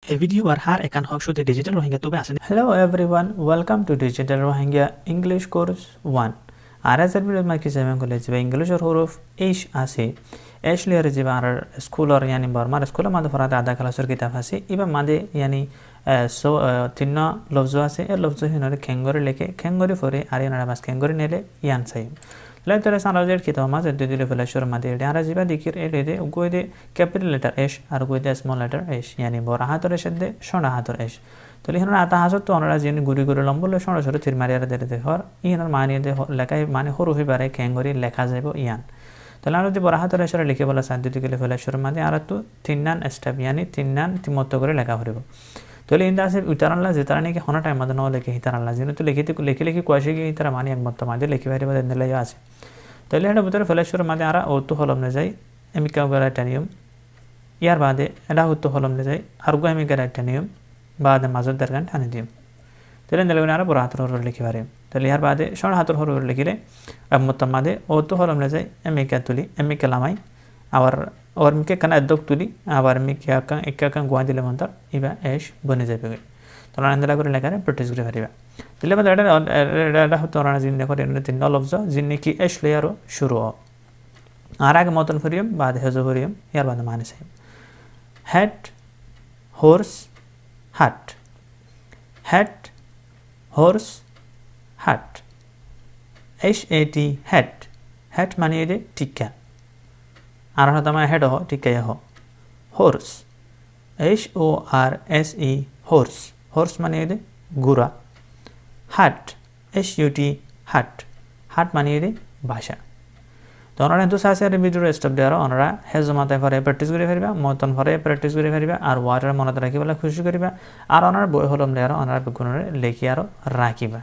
এই ভিডিওর har ekan hok shude digital rohingya tube asen. Hello everyone, welcome to Digital Rohingya English Course 1. আর এর video মা কি যাবেন কলেজ বা ইংলিশের হরফ এইশ আছে এইশ লিয়ার জিবা আর স্কুলর ইয়ানি বর্মার স্কুলের মাঝে ফরাতে আধা ক্লাসের কিতাব আছে ইবা মাঝে ইয়ানি সো তিন লফজ আছে এই লফজ হিনরে খেঙ্গরে লেখে খেঙ্গরে ফরে আর ইয়ানারা বাস খেঙ্গরে নেলে ইয়ান চাই লেতরে সারাজের কিতাব মাঝে দুই দিলে ফেলাশর মাঝে আর জিবা দিকির এলে উগোইদে ক্যাপিটাল লেটার এশ আর উগোইদে স্মল লেটার এশ ইয়ানি বড় হাতর এশে সোনা হাতর এশ তো লিখনের আতা হাসত তো ওনারা যিনি গুড়ি গুড়ি লম্বলে সরো সরো থির মারিয়ার দেরে দেখর ইহনের মানিয়ে দে লেখায় মানে সরু হয়ে পারে খেঙ্গরি লেখা যাব ইয়ান তাহলে আমরা যদি বড় হাতের এসরে লিখে বলা সাধ্য দিকে ফেলেশ্বরের মাঝে আর তো তিন নান স্টেপ ইয়ানি তিন নান মতো করে লেখা ফুরিব তাহলে ইন্দা আছে উতারানলা যে তারা নাকি হনা টাইম মাঝে ন লেখে হিতারানলা যিনি তো লিখিতে লিখে লিখি কুয়াশে গিয়ে তারা মানি একমত মাঝে লিখি বাইরে বাদে নিলে আছে তাহলে এটা ভিতরে ফেলেশ্বরের মাঝে আর ঔতো হলম নে যাই এমিকা বেড়াইটা নিয়ম ইয়ার বাদে এটা ঔতো হলম নে যাই আর গো এমিকা রাইটা নিয়ম بعد মাজত দরগান টানি দিম তাহলে নেলবেন আর বড় হাতের হরফ লিখি পারে তাহলে ইয়ার বাদে সর হাতের হরফ লিখিলে একমত মাদে ও তো হলম লে যায় এমিকা তুলি এমিকা লামাই আবার ওর মিকে কানা দক তুলি আবার মিকে একা গোয়া দিলে মন্তর ইবা এশ বনে যাবে তাহলে আন্দলা করে লেখারে প্র্যাকটিস করে পারিবা তাহলে বাদে এটা হতো রানা জিন দেখো এর তিন লফজ জিন কি এশ লেয়ারও শুরু আর আগে মতন ফরিয়ম বাদ হেজো ফরিয়ম ইয়ার বাদে মানে সাহেব head horse hat hat horse hat hat hat hat मानिए दे टिक्का आर हता मा हेड हो टिक्का हो horse horse horse horse मानिए दे गुरा hat hut hat hat मानिए दे भाषा তো ওনারা কিন্তু সাসের ভিডিওর স্টেপ দেওয়ার ওনারা হেজ মাথায় ফরে প্র্যাকটিস করে ফেলবা মতন ফরে প্র্যাকটিস করে ফেলবা আর ওয়াটার মনে রাখিবা খুশি করিবা আর ওনার বই হলম দেওয়ার ওনারা গুণরে লেখি আর রাখিবা